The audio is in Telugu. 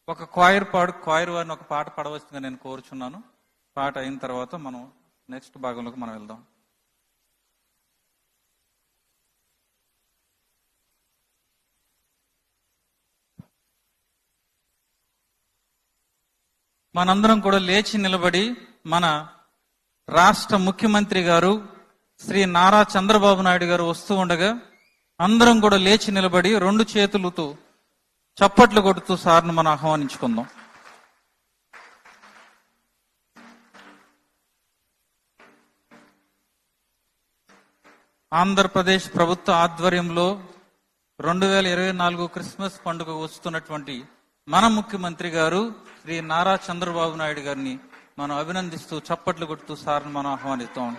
ఒక క్వైర్ వారిని ఒక పాట పాడవలసిందిగా నేను కోరుచున్నాను. పాట అయిన తర్వాత మనం నెక్స్ట్ భాగంలోకి మనం వెళ్దాం. మనందరం కూడా లేచి నిలబడి మన రాష్ట్ర ముఖ్యమంత్రి గారు శ్రీ నారా చంద్రబాబు నాయుడు గారు వస్తూ ఉండగా అందరం కూడా లేచి నిలబడి 2 చేతులతో చప్పట్లు కొడుతూ సార్ను మనం ఆహ్వానించుకుందాం. ఆంధ్రప్రదేశ్ ప్రభుత్వ ఆధ్వర్యంలో 2024 క్రిస్మస్ పండుగ వస్తున్నటువంటి మన ముఖ్యమంత్రి గారు శ్రీ నారా చంద్రబాబు నాయుడు గారిని మనం అభినందిస్తూ చప్పట్లు కొడుతూ సార్ను మనం ఆహ్వానిస్తాం.